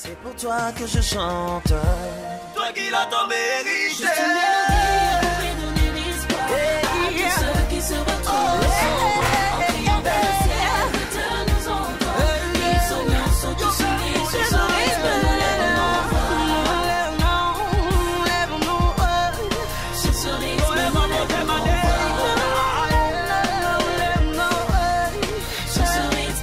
C'est pour toi que je chante. Toi qui l'as tant mérité. Juste une mélodie pour donner l'espoir à tous ceux qui se retrouvent en criant vers le ciel de nous entendre. Les soignants sont tous unis sur ce rythme. Lève-nous sur ce rythme. Sur ce rythme,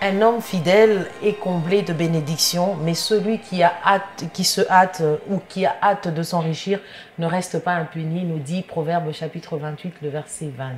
Un homme fidèle est comblé de bénédictions, mais celui qui se hâte ou qui a hâte de s'enrichir ne reste pas impuni, nous dit Proverbe chapitre 28, le verset 20.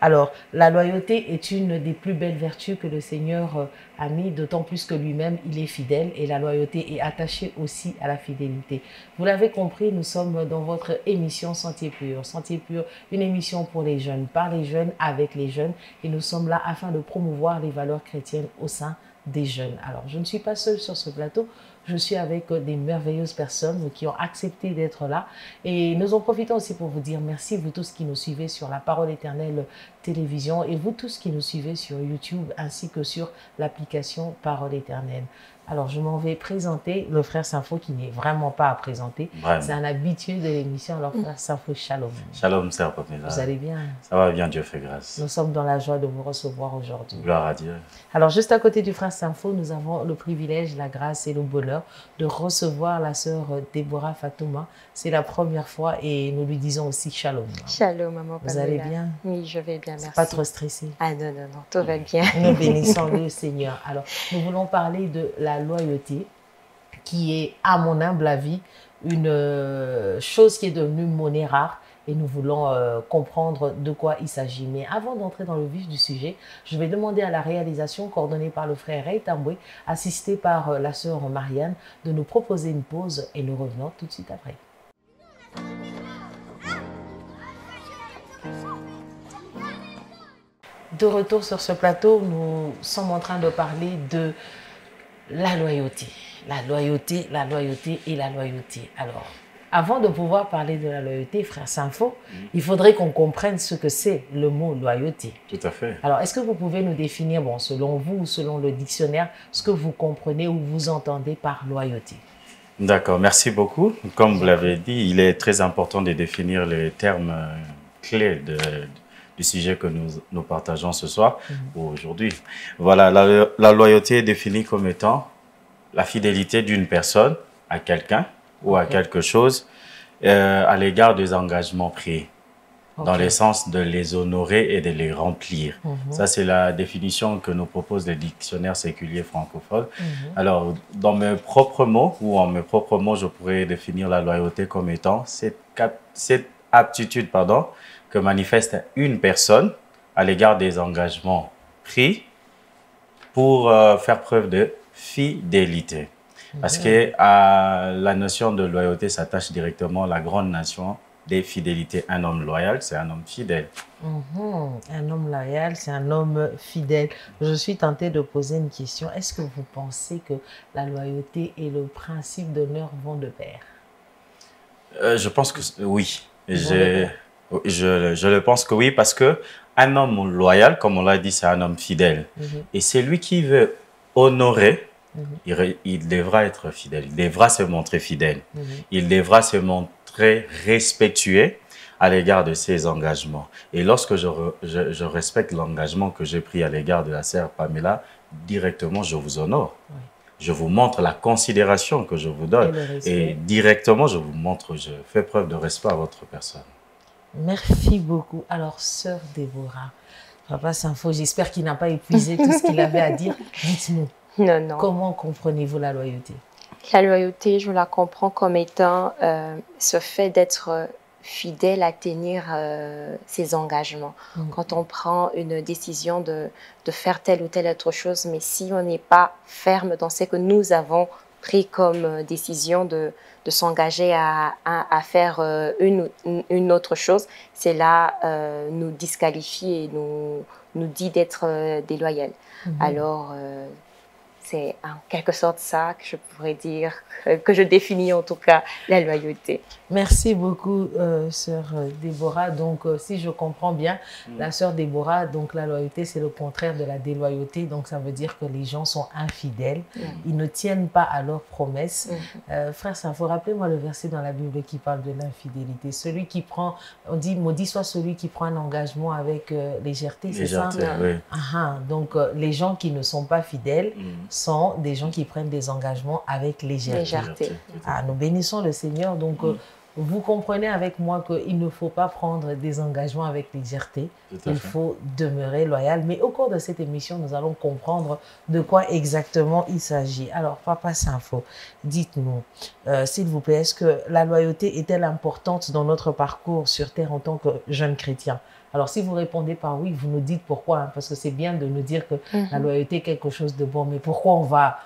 Alors, la loyauté est une des plus belles vertus que le Seigneur a mis, d'autant plus que lui-même, il est fidèle et la loyauté est attachée aussi à la fidélité. Vous l'avez compris, nous sommes dans votre émission Sentier Pur. Sentier Pur, une émission pour les jeunes, par les jeunes, avec les jeunes, et nous sommes là afin de promouvoir les valeurs chrétiennes au sein des jeunes. Alors, je ne suis pas seule sur ce plateau, je suis avec des merveilleuses personnes qui ont accepté d'être là et nous en profitons aussi pour vous dire merci, vous tous qui nous suivez sur la Parole Éternelle Télévision et vous tous qui nous suivez sur YouTube ainsi que sur l'application Parole Éternelle. Alors, je m'en vais présenter le frère Saint-Faux qui n'est vraiment pas à présenter. C'est un habitué de l'émission. Alors, frère Saint-Faux, shalom. Shalom, sœur Pamela. Vous allez bien? Ça va bien, Dieu fait grâce. Nous sommes dans la joie de vous recevoir aujourd'hui. Gloire à Dieu. Alors, juste à côté du frère Saint-Faux, nous avons le privilège, la grâce et le bonheur de recevoir la sœur Déborah Fatouma. C'est la première fois et nous lui disons aussi shalom. Shalom, maman Pamela. Vous allez bien? Oui, je vais bien, merci. Pas trop stressé? Ah non, non, non, tout va bien. Nous bénissons le Seigneur. Alors, nous voulons parler de la loyauté, qui est, à mon humble avis, une chose qui est devenue monnaie rare. Et nous voulons comprendre de quoi il s'agit. Mais avant d'entrer dans le vif du sujet, je vais demander à la réalisation coordonnée par le frère Ray Tamboué, assisté par la sœur Marianne, de nous proposer une pause et nous revenons tout de suite après. De retour sur ce plateau, nous sommes en train de parler de la loyauté. La loyauté, la loyauté et la loyauté. Alors, avant de pouvoir parler de la loyauté, frère Saint-Faux, il faudrait qu'on comprenne ce que c'est le mot loyauté. Tout à fait. Alors, est-ce que vous pouvez nous définir, bon, selon vous ou selon le dictionnaire, ce que vous comprenez ou vous entendez par loyauté? D'accord, merci beaucoup. Comme vous l'avez dit, il est très important de définir les termes clés du sujet que nous partageons ce soir ou aujourd'hui. Voilà, la loyauté est définie comme étant la fidélité d'une personne à quelqu'un ou à quelque chose à l'égard des engagements pris, dans le sens de les honorer et de les remplir. Ça, c'est la définition que nous propose le dictionnaire séculier francophone. Alors, dans mes propres mots, ou en mes propres mots, je pourrais définir la loyauté comme étant cette aptitude, que manifeste une personne à l'égard des engagements pris pour faire preuve de fidélité. Parce que à la notion de loyauté s'attache directement la grande notion des fidélités. Un homme loyal, c'est un homme fidèle. Un homme loyal, c'est un homme fidèle. Je suis tentée de poser une question. Est-ce que vous pensez que la loyauté et le principe d'honneur vont de pair? Je pense que oui. Je le pense que oui, parce que un homme loyal, comme on l'a dit, c'est un homme fidèle. Et c'est lui qui veut honorer. Il devra être fidèle, il devra se montrer fidèle, il devra se montrer respectueux à l'égard de ses engagements. Et lorsque je respecte l'engagement que j'ai pris à l'égard de la sœur Pamela, directement je vous honore. Je vous montre la considération que je vous donne et directement je vous montre, je fais preuve de respect à votre personne. Merci beaucoup. Alors, sœur Déborah, Papa Saint-Faux, j'espère qu'il n'a pas épuisé tout ce qu'il avait à dire. Dites-nous. Non, non. Comment comprenez-vous la loyauté? La loyauté, je la comprends comme étant ce fait d'être fidèle à tenir ses engagements. Quand on prend une décision de faire telle ou telle autre chose, mais si on n'est pas ferme dans ce que nous avons pris comme décision de s'engager à faire une autre chose, c'est là nous disqualifier et nous dit d'être déloyal. Alors, c'est en quelque sorte ça que je pourrais dire, que je définis en tout cas la loyauté. Merci beaucoup, sœur Déborah. Donc, si je comprends bien, la sœur Déborah, donc la loyauté, c'est le contraire de la déloyauté. Donc, ça veut dire que les gens sont infidèles. Ils ne tiennent pas à leurs promesses. Frère Saint-Faux, rappelez-moi le verset dans la Bible qui parle de l'infidélité. Celui qui prend, on dit, maudit soit celui qui prend un engagement avec légèreté, c'est ça? Oui. Donc, les gens qui ne sont pas fidèles sont des gens qui prennent des engagements avec légèreté. Nous bénissons le Seigneur. Donc, vous comprenez avec moi qu'il ne faut pas prendre des engagements avec légèreté. Il faut demeurer loyal. Mais au cours de cette émission, nous allons comprendre de quoi exactement il s'agit. Alors, Papa Saint-Faux, dites-nous, s'il vous plaît, est-ce que la loyauté est-elle importante dans notre parcours sur Terre en tant que jeunes chrétiens? Alors, si vous répondez par oui, vous nous dites pourquoi, hein, parce que c'est bien de nous dire que la loyauté est quelque chose de bon, mais pourquoi on va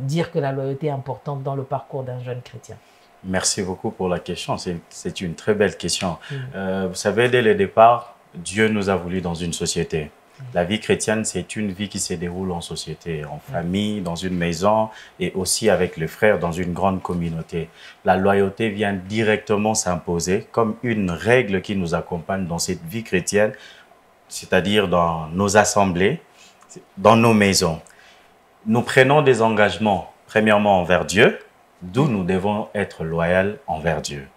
dire que la loyauté est importante dans le parcours d'un jeune chrétien? Merci beaucoup pour la question. C'est une très belle question. Vous savez, dès le départ, Dieu nous a voulu dans une société. La vie chrétienne, c'est une vie qui se déroule en société, en famille, dans une maison et aussi avec les frères dans une grande communauté. La loyauté vient directement s'imposer comme une règle qui nous accompagne dans cette vie chrétienne, c'est-à-dire dans nos assemblées, dans nos maisons. Nous prenons des engagements, premièrement envers Dieu, d'où nous devons être loyaux envers Dieu.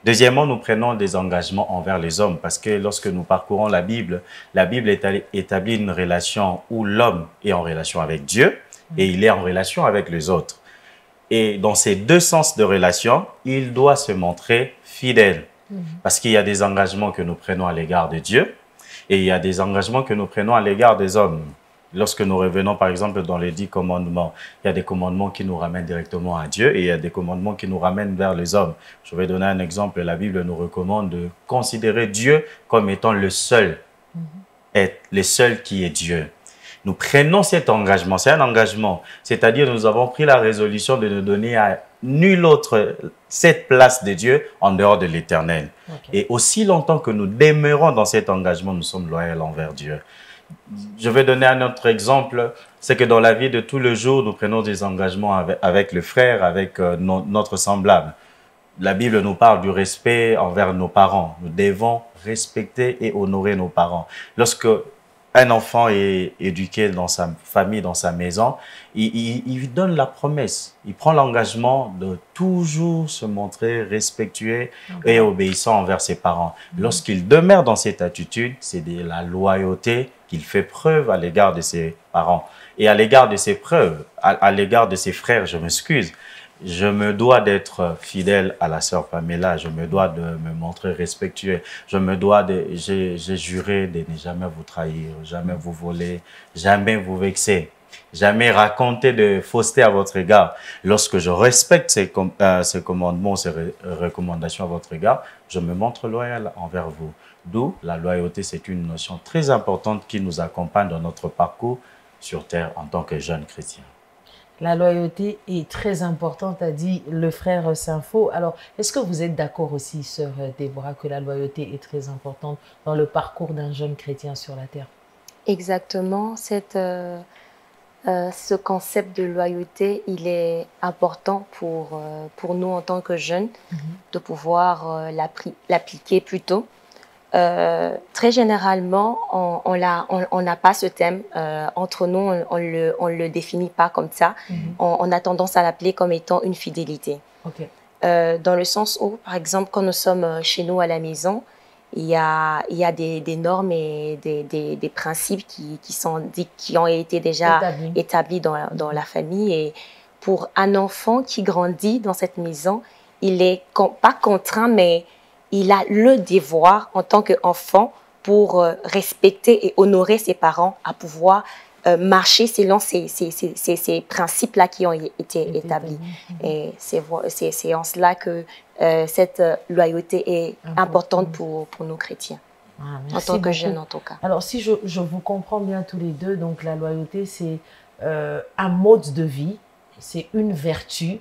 Deuxièmement, nous prenons des engagements envers les hommes parce que lorsque nous parcourons la Bible établit une relation où l'homme est en relation avec Dieu et il est en relation avec les autres. Et dans ces deux sens de relation, il doit se montrer fidèle parce qu'il y a des engagements que nous prenons à l'égard de Dieu et il y a des engagements que nous prenons à l'égard des hommes. Lorsque nous revenons, par exemple, dans les 10 commandements, il y a des commandements qui nous ramènent directement à Dieu et il y a des commandements qui nous ramènent vers les hommes. Je vais donner un exemple. La Bible nous recommande de considérer Dieu comme étant le seul qui est Dieu. Nous prenons cet engagement. C'est un engagement. C'est-à-dire, nous avons pris la résolution de ne donner à nul autre cette place de Dieu en dehors de l'Éternel. Et aussi longtemps que nous demeurons dans cet engagement, nous sommes loyaux envers Dieu. Je vais donner un autre exemple, c'est que dans la vie de tous les jours, nous prenons des engagements avec le frère, avec notre semblable. La Bible nous parle du respect envers nos parents. Nous devons respecter et honorer nos parents. Lorsque un enfant est éduqué dans sa famille, dans sa maison, il donne la promesse. Il prend l'engagement de toujours se montrer respectueux et obéissant envers ses parents. Lorsqu'il demeure dans cette attitude, c'est de la loyauté qu'il fait preuve à l'égard de ses parents. Et à l'égard de ses preuves, à l'égard de ses frères, je m'excuse, je me dois d'être fidèle à la sœur Pamela, je me dois de me montrer respectueux, j'ai juré de ne jamais vous trahir, jamais vous voler, jamais vous vexer, jamais raconter de fausseté à votre égard. Lorsque je respecte ces commandements, ces recommandations à votre égard, je me montre loyal envers vous. D'où la loyauté, c'est une notion très importante qui nous accompagne dans notre parcours sur terre en tant que jeunes chrétiens. La loyauté est très importante, a dit le frère Saint-Faux. Alors, est-ce que vous êtes d'accord aussi, sœur Déborah, que la loyauté est très importante dans le parcours d'un jeune chrétien sur la terre? Exactement. Ce concept de loyauté, il est important pour nous en tant que jeunes, de pouvoir l'appliquer plus tôt. Très généralement, on n'a pas ce thème. Entre nous, on le définit pas comme ça. On a tendance à l'appeler comme étant une fidélité. Dans le sens où, par exemple, quand nous sommes chez nous à la maison, il y a des normes et des principes qui ont été déjà établis dans la famille. Et pour un enfant qui grandit dans cette maison, il n'est pas contraint, mais il a le devoir en tant qu'enfant pour respecter et honorer ses parents, à pouvoir marcher selon ces principes-là qui ont été établis. Et c'est en cela que cette loyauté est importante pour nous chrétiens, en tant que jeunes en tout cas. Alors, si je vous comprends bien tous les deux, donc la loyauté, c'est un mode de vie. C'est une vertu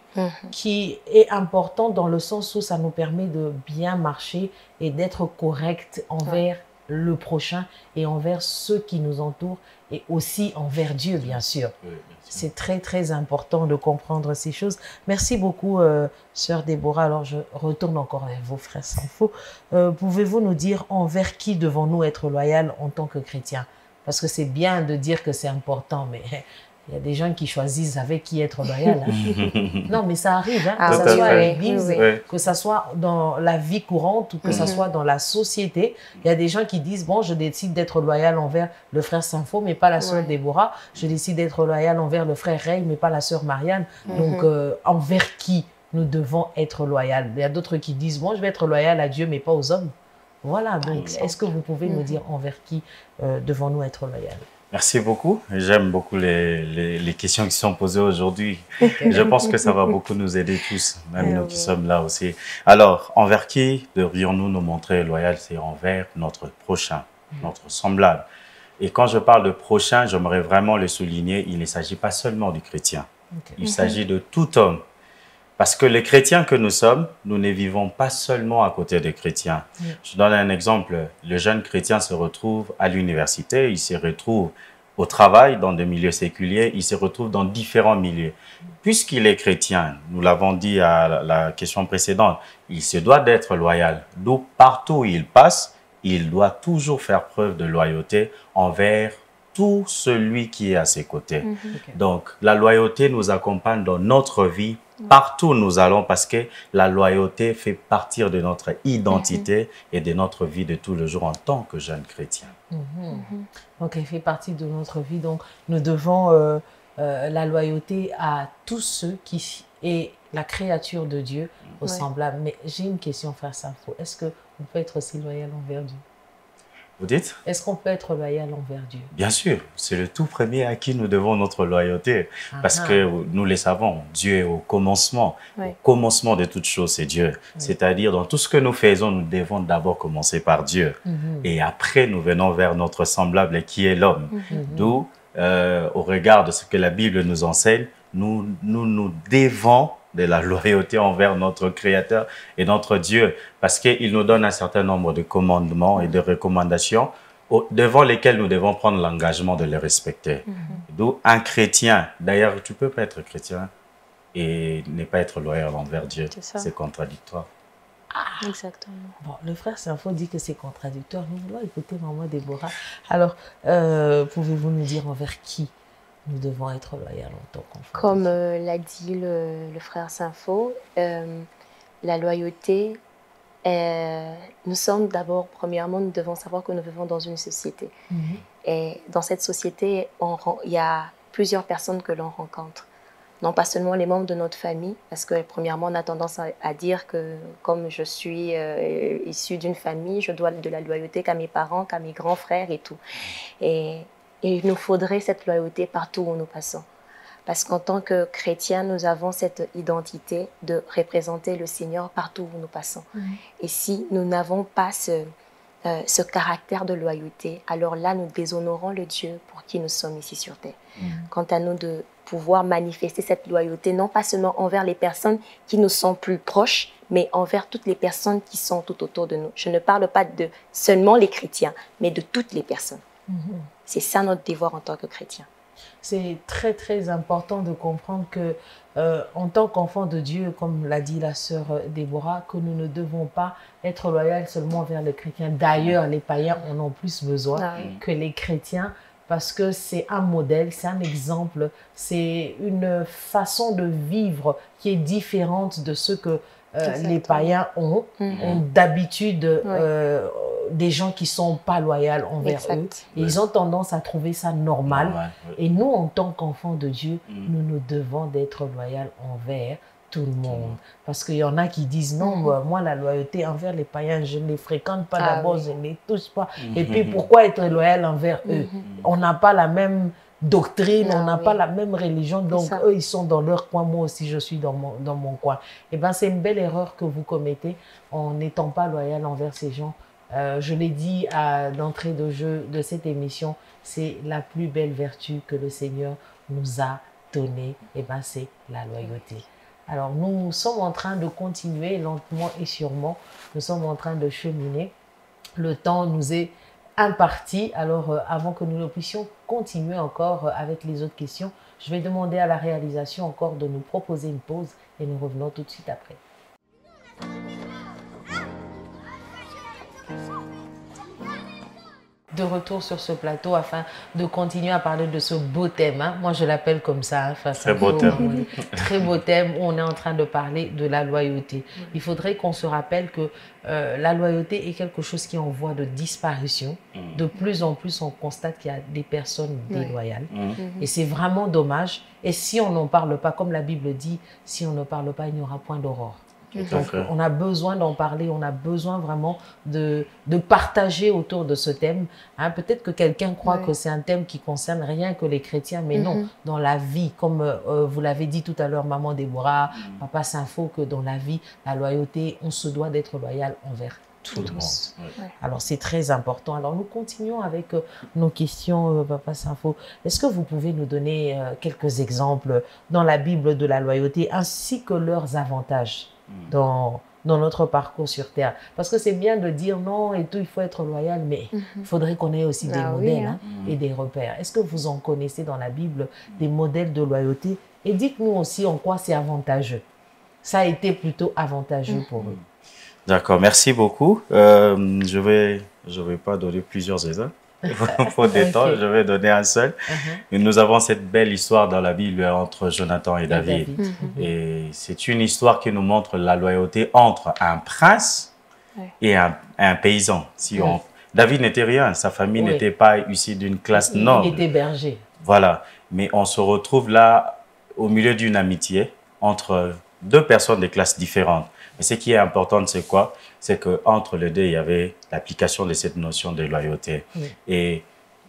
qui est importante dans le sens où ça nous permet de bien marcher et d'être correct envers le prochain et envers ceux qui nous entourent et aussi envers Dieu, bien sûr. Oui, bien sûr. C'est très, très important de comprendre ces choses. Merci beaucoup, Sœur Déborah. Alors, je retourne encore vers vos frères sans faux. Pouvez-vous nous dire envers qui devons-nous être loyaux en tant que chrétiens? Parce que c'est bien de dire que c'est important, mais il y a des gens qui choisissent avec qui être loyal. Hein. Non, mais ça arrive, hein, Ah que Tout ce à soit à fait. l'église, Oui, oui. que ce soit dans la vie courante ou que ce soit dans la société. Il y a des gens qui disent, bon, je décide d'être loyal envers le frère Saint-Faux, mais pas la sœur Ouais. Déborah. Je décide d'être loyal envers le frère Ray, mais pas la sœur Marianne. Donc, envers qui nous devons être loyaux? Il y a d'autres qui disent, bon, je vais être loyal à Dieu, mais pas aux hommes. Voilà, donc, est-ce que vous pouvez nous dire envers qui devons-nous être loyaux? Merci beaucoup. J'aime beaucoup les questions qui sont posées aujourd'hui. Je pense que ça va beaucoup nous aider tous, même nous qui sommes là aussi. Alors, envers qui devrions-nous nous montrer loyaux? C'est envers notre prochain, notre semblable. Et quand je parle de prochain, j'aimerais vraiment le souligner, il ne s'agit pas seulement du chrétien. Il s'agit de tout homme. Parce que les chrétiens que nous sommes, nous ne vivons pas seulement à côté des chrétiens. Je donne un exemple. Le jeune chrétien se retrouve à l'université, il se retrouve au travail, dans des milieux séculiers, il se retrouve dans différents milieux. Puisqu'il est chrétien, nous l'avons dit à la question précédente, il se doit d'être loyal. Donc, partout où il passe, il doit toujours faire preuve de loyauté envers tout celui qui est à ses côtés. Donc, la loyauté nous accompagne dans notre vie, partout où nous allons, parce que la loyauté fait partie de notre identité et de notre vie de tous les jours en tant que jeune chrétien. Donc, elle fait partie de notre vie. Donc, nous devons la loyauté à tous ceux qui est la créature de Dieu au semblable. Mais j'ai une question, frère Saint-Faux. Est-ce qu'on peut être aussi loyal envers Dieu? Vous dites? Est-ce qu'on peut être loyal envers Dieu? Bien sûr, c'est le tout premier à qui nous devons notre loyauté. Parce que nous le savons, Dieu est au commencement. Au commencement de toutes choses, c'est Dieu. C'est-à-dire, dans tout ce que nous faisons, nous devons d'abord commencer par Dieu. Et après, nous venons vers notre semblable qui est l'homme. D'où, au regard de ce que la Bible nous enseigne, nous devons de la loyauté envers notre Créateur et notre Dieu, parce qu'il nous donne un certain nombre de commandements et de recommandations devant lesquelles nous devons prendre l'engagement de les respecter. D'où un chrétien, d'ailleurs tu peux pas être chrétien et ne pas être loyal envers Dieu, c'est contradictoire. Exactement. Bon, le frère Saint-Faux dit que c'est contradictoire, nous voulons écouter maman Déborah. Alors, pouvez-vous nous dire envers qui nous devons être loyaux en tant qu'enfants? Comme l'a dit le frère Saint-Faux, la loyauté, nous sommes d'abord, premièrement, nous devons savoir que nous vivons dans une société. Et dans cette société, il y a plusieurs personnes que l'on rencontre. Non pas seulement les membres de notre famille, parce que premièrement, on a tendance à dire que comme je suis issue d'une famille, je dois de la loyauté qu'à mes parents, qu'à mes grands frères et tout. Et il nous faudrait cette loyauté partout où nous passons. Parce qu'en tant que chrétiens, nous avons cette identité de représenter le Seigneur partout où nous passons. Et si nous n'avons pas ce caractère de loyauté, alors là, nous déshonorons le Dieu pour qui nous sommes ici sur terre. Quant à nous de pouvoir manifester cette loyauté, non pas seulement envers les personnes qui nous sont plus proches, mais envers toutes les personnes qui sont tout autour de nous. Je ne parle pas de seulement les chrétiens, mais de toutes les personnes. C'est ça notre devoir en tant que chrétien. C'est très, très important de comprendre que, en tant qu'enfant de Dieu, comme l'a dit la sœur Déborah, que nous ne devons pas être loyaux seulement envers les chrétiens. D'ailleurs, les païens en ont plus besoin que les chrétiens, parce que c'est un modèle, c'est un exemple, c'est une façon de vivre qui est différente de ce que les païens ont d'habitude des gens qui ne sont pas loyaux envers eux. Et ils ont tendance à trouver ça normal. Et nous, en tant qu'enfants de Dieu, nous nous devons d'être loyaux envers tout le monde. Parce qu'il y en a qui disent, non, moi, la loyauté envers les païens, je ne les fréquente pas d'abord, je ne les touche pas. Et puis, pourquoi être loyal envers eux? On n'a pas la même doctrine, on n'a pas la même religion, donc eux, ils sont dans leur coin, moi aussi, je suis dans mon coin. Et bien, c'est une belle erreur que vous commettez en n'étant pas loyal envers ces gens. Je l'ai dit d'entrée de jeu de cette émission, c'est la plus belle vertu que le Seigneur nous a donnée, et ben c'est la loyauté. Alors nous sommes en train de continuer lentement et sûrement, nous sommes en train de cheminer. Le temps nous est imparti. Alors, avant que nous ne puissions continuer encore avec les autres questions, je vais demander à la réalisation encore de nous proposer une pause et nous revenons tout de suite après. De retour sur ce plateau afin de continuer à parler de ce beau thème. Hein. Moi, je l'appelle comme ça. Hein, très beau thème. Oui. Très beau thème où on est en train de parler de la loyauté. Il faudrait qu'on se rappelle que la loyauté est quelque chose qui est en voie de disparition. De plus en plus, on constate qu'il y a des personnes déloyales. Et c'est vraiment dommage. Et si on n'en parle pas, comme la Bible dit, si on ne parle pas, il n'y aura point d'aurore. Donc, on a besoin d'en parler, on a besoin vraiment de partager autour de ce thème. Hein, peut-être que quelqu'un croit que c'est un thème qui concerne rien que les chrétiens, mais non, dans la vie, comme vous l'avez dit tout à l'heure, Maman Déborah, Papa Saint-Faux, que dans la vie, la loyauté, on se doit d'être loyal envers tout le monde. Alors, c'est très important. Alors, nous continuons avec nos questions, Papa Saint-Faux. Est-ce que vous pouvez nous donner quelques exemples dans la Bible de la loyauté, ainsi que leurs avantages dans notre parcours sur Terre? Parce que c'est bien de dire non et tout, il faut être loyal, mais il faudrait qu'on ait aussi des modèles hein, et des repères. Est-ce que vous en connaissez dans la Bible des modèles de loyauté? Et dites-nous aussi en quoi c'est avantageux. Ça a été plutôt avantageux pour eux. D'accord, merci beaucoup. Je vais pas donner plusieurs exemples. Pour des temps, je vais donner un seul. Nous avons cette belle histoire dans la Bible entre Jonathan et David. Et c'est une histoire qui nous montre la loyauté entre un prince et un paysan. David n'était rien, sa famille n'était pas issue d'une classe noble. Il était berger. Voilà, mais on se retrouve là au milieu d'une amitié entre deux personnes de classes différentes. Et ce qui est important, c'est quoi? C'est qu'entre les deux, il y avait l'application de cette notion de loyauté. Et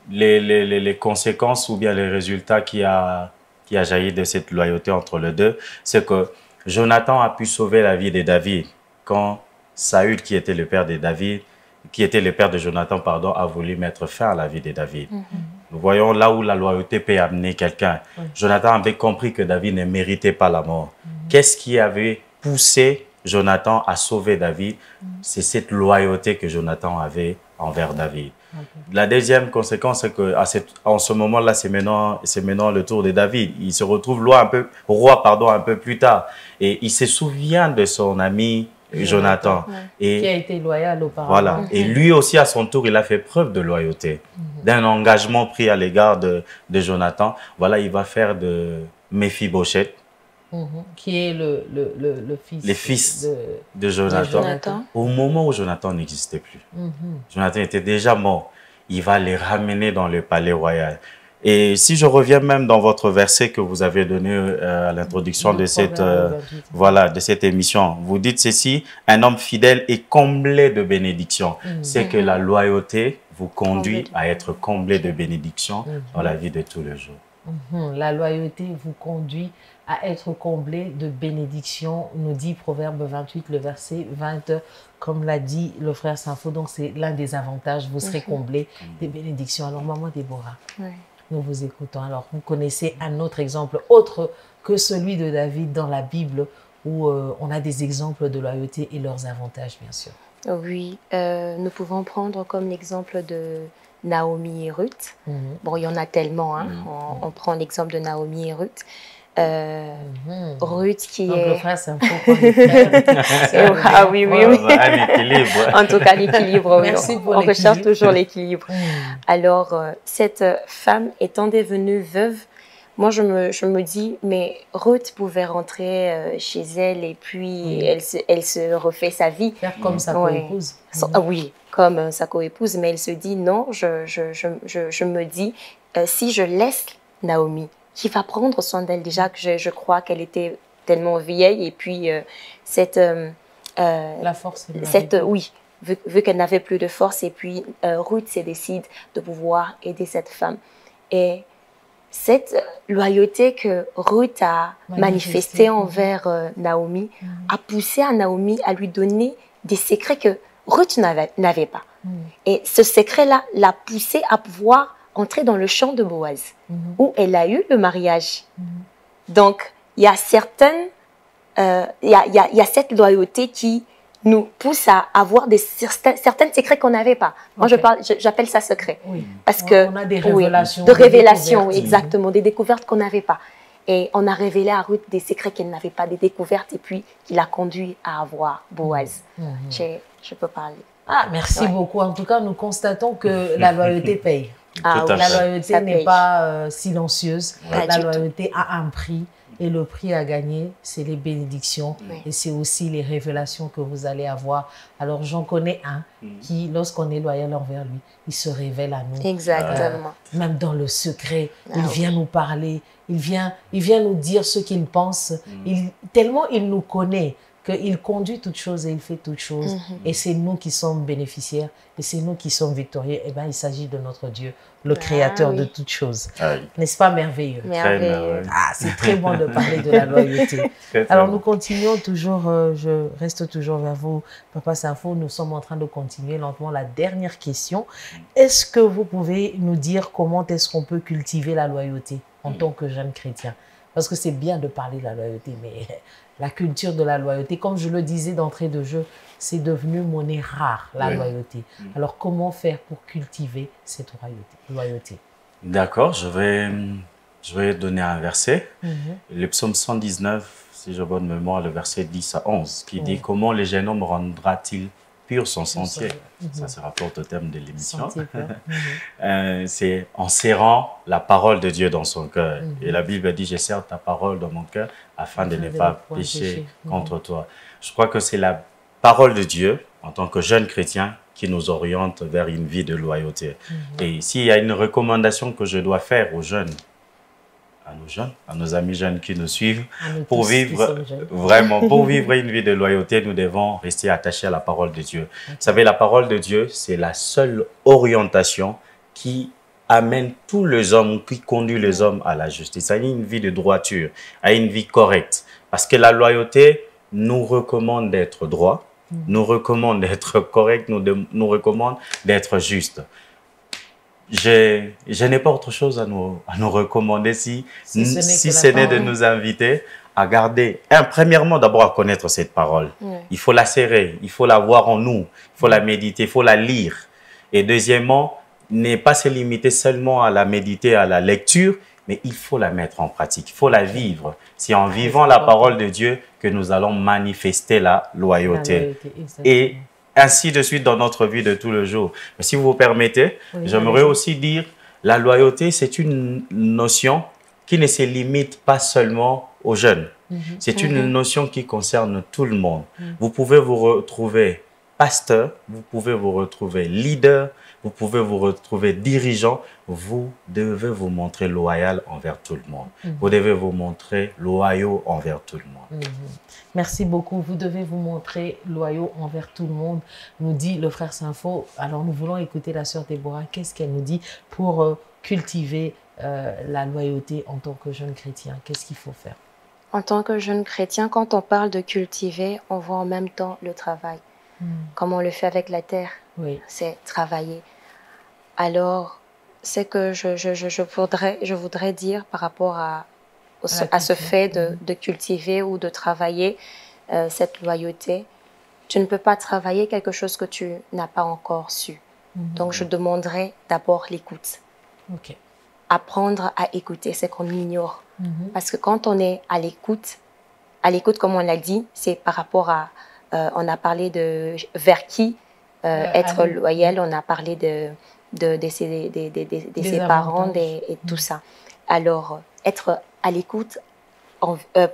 les conséquences ou bien les résultats qui a jailli de cette loyauté entre les deux, c'est que Jonathan a pu sauver la vie de David quand Saül, qui était le père de David, qui était le père de Jonathan, pardon, a voulu mettre fin à la vie de David. Nous voyons là où la loyauté peut amener quelqu'un. Jonathan avait compris que David ne méritait pas la mort. Qu'est-ce qui avait poussé Jonathan a sauvé David? C'est cette loyauté que Jonathan avait envers David. La deuxième conséquence, c'est qu'en ce moment-là, c'est maintenant le tour de David. Il se retrouve roi un peu plus tard. Et il se souvient de son ami Jonathan. Et, qui a été loyal auparavant. Voilà. Et lui aussi, à son tour, il a fait preuve de loyauté, d'un engagement pris à l'égard de Jonathan. Voilà, il va faire de Méphibosheth, qui est le fils de Jonathan. Au moment où Jonathan n'existait plus. Jonathan était déjà mort. Il va les ramener dans le palais royal. Et si je reviens même dans votre verset que vous avez donné à l'introduction de cette émission, vous dites ceci: un homme fidèle est comblé de bénédictions. C'est que la loyauté vous conduit à être comblé de bénédictions dans la vie de tous les jours. La loyauté vous conduit à être comblé de bénédictions, nous dit Proverbe 28, le verset 20, comme l'a dit le frère Saint-Faux. Donc c'est l'un des avantages, vous serez comblé des bénédictions. Alors Maman Déborah, nous vous écoutons. Alors vous connaissez un autre exemple, autre que celui de David dans la Bible, où on a des exemples de loyauté et leurs avantages, bien sûr. Oui, nous pouvons prendre comme l'exemple de Naomi et Ruth. Bon, il y en a tellement, hein. On prend l'exemple de Naomi et Ruth. Ruth qui donc est... le frère, c'est un peu frère. Ah oui, oui, oui. Un équilibre. En tout cas, l'équilibre, oui. Merci pour On recherche l'équilibre. toujours l'équilibre. Alors, cette femme étant devenue veuve, moi, je me dis, mais Ruth pouvait rentrer chez elle et puis elle se refait sa vie. Faire comme sa co-épouse. Oui, comme sa co-épouse, mais elle se dit, non, je me dis, si je laisse Naomi, qui va prendre soin d'elle, déjà que je crois qu'elle était tellement vieille et puis la force. Oui, vu qu'elle n'avait plus de force et puis Ruth se décide de pouvoir aider cette femme. Et cette loyauté que Ruth a manifestée envers Naomi a poussé à Naomi à lui donner des secrets que Ruth n'avait pas. Et ce secret-là l'a poussé à pouvoir entrer dans le champ de Boaz, où elle a eu le mariage. Donc, il y a certaines, il y a cette loyauté qui nous pousse à avoir certains secrets qu'on n'avait pas. Moi, j'appelle ça secret. Oui. Parce que, on a des révélations. De révélations, oui, exactement, des découvertes qu'on n'avait pas. Et on a révélé à Ruth des secrets qu'elle n'avait pas, des découvertes, et puis qui l'a conduit à avoir Boaz. Je peux parler. Ah, merci beaucoup. En tout cas, nous constatons que la loyauté paye. Ah, La loyauté n'est pas silencieuse. Pas La du tout. loyauté a un prix. Et le prix à gagner, c'est les bénédictions. Oui. Et c'est aussi les révélations que vous allez avoir. Alors, j'en connais un qui, lorsqu'on est loyal envers lui, il se révèle à nous. Exactement. Même dans le secret, il oui. vient nous parler. Il vient nous dire ce qu'il pense. Tellement il nous connaît qu'il conduit toutes choses et il fait toutes choses. Et c'est nous qui sommes bénéficiaires et c'est nous qui sommes victorieux. Eh bien, il s'agit de notre Dieu, le créateur de toutes choses. N'est-ce pas merveilleux? Merveilleux. Ah, c'est très bon de parler de la loyauté. Alors, nous continuons toujours, je reste toujours vers vous, Papa Symphon. Nous sommes en train de continuer lentement la dernière question. Est-ce que vous pouvez nous dire comment est-ce qu'on peut cultiver la loyauté en tant que jeune chrétien? Parce que c'est bien de parler de la loyauté, mais la culture de la loyauté, comme je le disais d'entrée de jeu, c'est devenu monnaie rare, la loyauté. Alors, comment faire pour cultiver cette loyauté? D'accord, je vais donner un verset. Le psaume 119, si j'ai bonne mémoire, le verset 10 à 11, qui dit « Comment le jeune homme rendra-t-il pur son sentier ?» Ça se rapporte au thème de l'émission. C'est en serrant la parole de Dieu dans son cœur. Et la Bible dit « Je serre ta parole dans mon cœur afin de ne pas pécher contre toi. » Je crois que c'est la parole de Dieu, en tant que jeune chrétien, qui nous oriente vers une vie de loyauté. Et s'il y a une recommandation que je dois faire aux jeunes, à nos amis jeunes qui nous suivent, pour vivre vraiment, pour vivre une vie de loyauté, nous devons rester attachés à la parole de Dieu. Vous savez, la parole de Dieu, c'est la seule orientation qui amène tous les hommes, qui conduit les hommes à la justice, à une vie de droiture, à une vie correcte. Parce que la loyauté nous recommande d'être droit, nous recommande d'être correct, nous recommande d'être juste. Je n'ai pas autre chose à nous recommander si ce n'est de nous inviter à garder, premièrement d'abord à connaître cette parole. Il faut la serrer, il faut la voir en nous, il faut la méditer, il faut la lire. Et deuxièmement, ne pas se limiter seulement à la méditer, à la lecture, mais il faut la mettre en pratique, il faut la vivre. C'est en vivant la parole de Dieu que nous allons manifester la loyauté. Et ainsi de suite dans notre vie de tous les jours. Mais si vous vous permettez, j'aimerais aussi dire, la loyauté, c'est une notion qui ne se limite pas seulement aux jeunes. C'est une notion qui concerne tout le monde. Vous pouvez vous retrouver pasteur, vous pouvez vous retrouver leader, vous pouvez vous retrouver dirigeant. Vous devez vous montrer loyal envers tout le monde. Vous devez vous montrer loyaux envers tout le monde. Merci beaucoup. Vous devez vous montrer loyaux envers tout le monde, nous dit le frère Symphon. Alors, nous voulons écouter la sœur Déborah. Qu'est-ce qu'elle nous dit pour cultiver la loyauté en tant que jeune chrétien? Qu'est-ce qu'il faut faire? En tant que jeune chrétien, quand on parle de cultiver, on voit en même temps le travail. Comme on le fait avec la terre, c'est travailler. Alors, c'est que je voudrais dire par rapport à ce fait de cultiver ou de travailler cette loyauté. Tu ne peux pas travailler quelque chose que tu n'as pas encore su. Donc, je demanderais d'abord l'écoute. Apprendre à écouter ce qu'on ignore. Parce que quand on est à l'écoute, comme on l'a dit, c'est par rapport à... on a parlé de vers qui être loyal, on a parlé de ses parents et tout ça. Alors, être à l'écoute,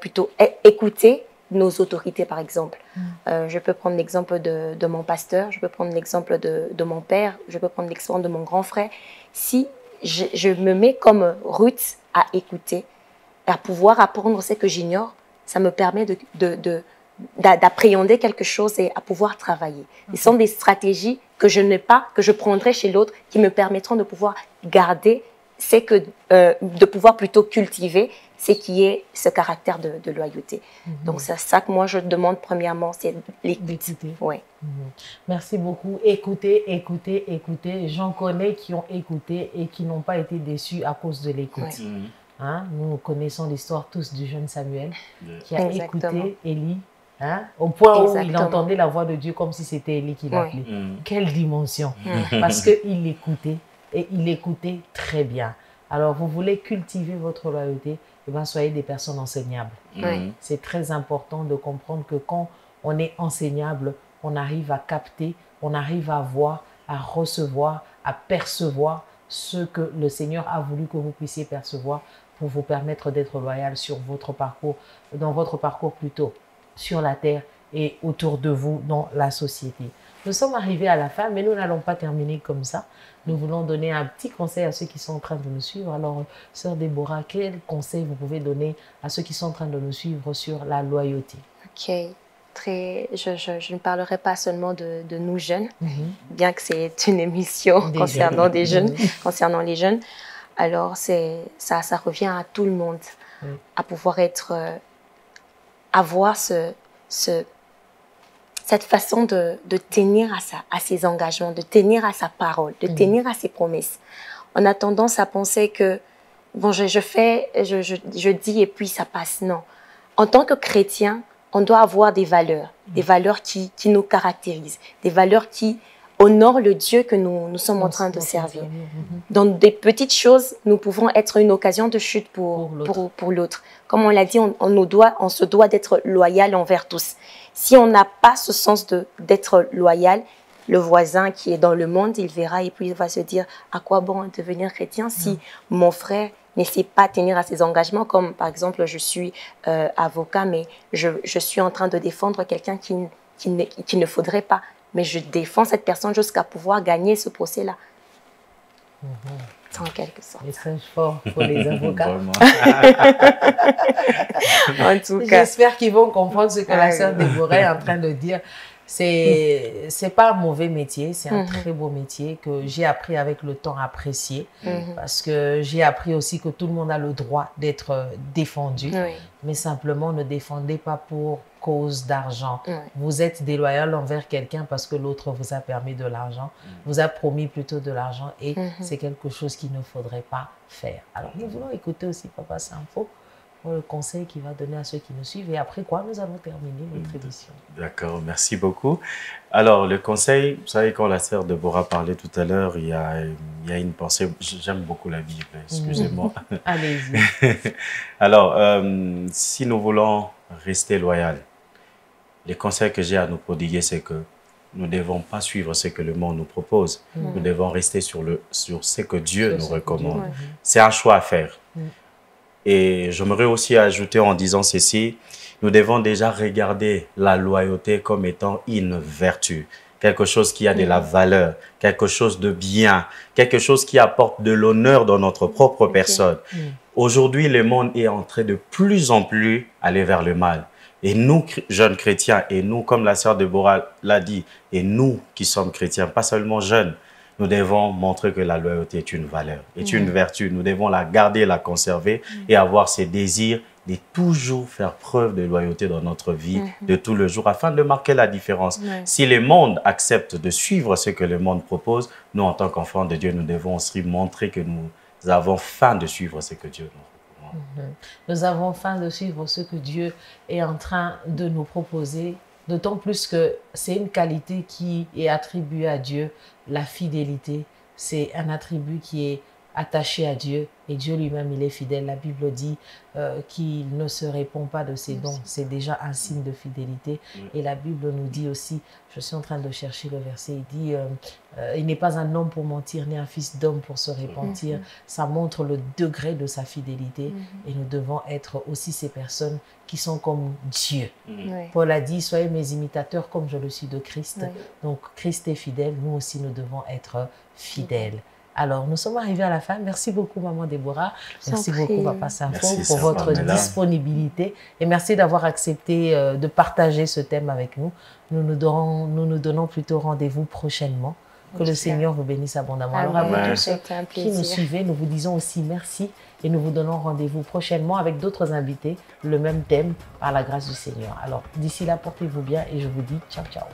plutôt écouter nos autorités, par exemple. Je peux prendre l'exemple de mon pasteur, je peux prendre l'exemple de mon père, je peux prendre l'exemple de mon grand frère. Si je me mets comme Ruth à écouter, à pouvoir apprendre ce que j'ignore, ça me permet d'appréhender quelque chose et à pouvoir travailler. Ce sont des stratégies que je n'ai pas, que je prendrai chez l'autre, qui me permettront de pouvoir garder, de pouvoir plutôt cultiver ce qui est ce caractère de loyauté. Donc c'est ça que moi je demande premièrement, c'est l'écoute. Merci beaucoup. Écoutez, écoutez, écoutez. J'en connais qui ont écouté et qui n'ont pas été déçus à cause de l'écoute. Nous connaissons l'histoire tous du jeune Samuel qui a écouté Élie Hein? Au point où il Exactement. entendait la voix de Dieu comme si c'était Élie qui l'appelait. Quelle dimension! Mm. Parce qu'il écoutait, et il écoutait très bien. Alors, vous voulez cultiver votre loyauté, eh bien, soyez des personnes enseignables. Oui. C'est très important de comprendre que quand on est enseignable, on arrive à capter, on arrive à voir, à recevoir, à percevoir ce que le Seigneur a voulu que vous puissiez percevoir pour vous permettre d'être loyal sur votre parcours, dans votre parcours plutôt, sur la terre et autour de vous dans la société. Nous sommes arrivés à la fin, mais nous n'allons pas terminer comme ça. Nous voulons donner un petit conseil à ceux qui sont en train de nous suivre. Alors, Sœur Déborah, quel conseil vous pouvez donner à ceux qui sont en train de nous suivre sur la loyauté? Ok. Je ne parlerai pas seulement de nous jeunes, bien que c'est une émission concernant des jeunes, concernant les jeunes. Alors, ça revient à tout le monde, à pouvoir avoir cette façon de tenir à ses engagements, de tenir à sa parole, de tenir à ses promesses. On a tendance à penser que, bon, je dis et puis ça passe. Non. En tant que chrétien, on doit avoir des valeurs qui nous caractérisent, des valeurs qui honorent le Dieu que nous sommes en train de servir. Dans des petites choses, nous pouvons être une occasion de chute pour l'autre. Comme on l'a dit, on se doit d'être loyal envers tous. Si on n'a pas ce sens d'être loyal, le voisin qui est dans le monde, il verra et puis il va se dire à quoi bon devenir chrétien si mon frère n'essaie pas de tenir à ses engagements, comme par exemple je suis avocat, mais je suis en train de défendre quelqu'un qu'il ne faudrait pas. Mais je défends cette personne jusqu'à pouvoir gagner ce procès-là. En quelque sorte. Message fort pour les avocats. En tout cas. J'espère qu'ils vont comprendre ce que la sœur Déborah est en train de dire. C'est pas un mauvais métier, c'est un très beau métier que j'ai appris avec le temps à apprécier parce que j'ai appris aussi que tout le monde a le droit d'être défendu, mais simplement ne défendez pas pour cause d'argent. Vous êtes déloyal envers quelqu'un parce que l'autre vous a permis de l'argent, vous a promis plutôt de l'argent et c'est quelque chose qu'il ne faudrait pas faire. Alors nous voulons écouter aussi Papa Sampho, le conseil qu'il va donner à ceux qui nous suivent et après quoi nous allons terminer notre édition. D'accord, merci beaucoup. Alors le conseil, vous savez quand la sœur Déborah parlait tout à l'heure, il y a une pensée, j'aime beaucoup la Bible, excusez-moi. Allez-y. Alors, si nous voulons rester loyaux, les conseils que j'ai à nous prodiguer, c'est que nous ne devons pas suivre ce que le monde nous propose. Nous devons rester sur ce que Dieu nous recommande. C'est un choix à faire. Et j'aimerais aussi ajouter en disant ceci, nous devons déjà regarder la loyauté comme étant une vertu, quelque chose qui a de la valeur, quelque chose de bien, quelque chose qui apporte de l'honneur dans notre propre personne. Aujourd'hui, le monde est en train de plus en plus aller vers le mal. Et nous, jeunes chrétiens, et nous, comme la sœur Déborah l'a dit, et nous qui sommes chrétiens, pas seulement jeunes, nous devons montrer que la loyauté est une valeur, est une vertu. Nous devons la garder, la conserver et avoir ces désirs de toujours faire preuve de loyauté dans notre vie de tout le jour afin de marquer la différence. Si le monde accepte de suivre ce que le monde propose, nous, en tant qu'enfants de Dieu, nous devons aussi montrer que nous avons faim de suivre ce que Dieu nous recommande. Nous avons faim de suivre ce que Dieu est en train de nous proposer. D'autant plus que c'est une qualité qui est attribuée à Dieu, la fidélité. C'est un attribut qui est attaché à Dieu et Dieu lui-même, il est fidèle. La Bible dit qu'il ne se répond pas de ses dons. C'est déjà un signe de fidélité. Et la Bible nous dit aussi, je suis en train de chercher le verset, il dit il n'est pas un homme pour mentir, ni un fils d'homme pour se repentir. Ça montre le degré de sa fidélité et nous devons être aussi ces personnes qui sont comme Dieu. Paul a dit, soyez mes imitateurs comme je le suis de Christ. Donc Christ est fidèle, nous aussi nous devons être fidèles. Alors, nous sommes arrivés à la fin. Merci beaucoup, Maman Déborah. Merci beaucoup, Papa Sampho, pour votre disponibilité. Et merci d'avoir accepté de partager ce thème avec nous. Nous nous donnons plutôt rendez-vous prochainement. Que le Seigneur vous bénisse abondamment. Alors, à vous tous qui nous suivez, nous vous disons aussi merci et nous vous donnons rendez-vous prochainement avec d'autres invités, le même thème, par la grâce du Seigneur. Alors, d'ici là, portez-vous bien et je vous dis ciao, ciao.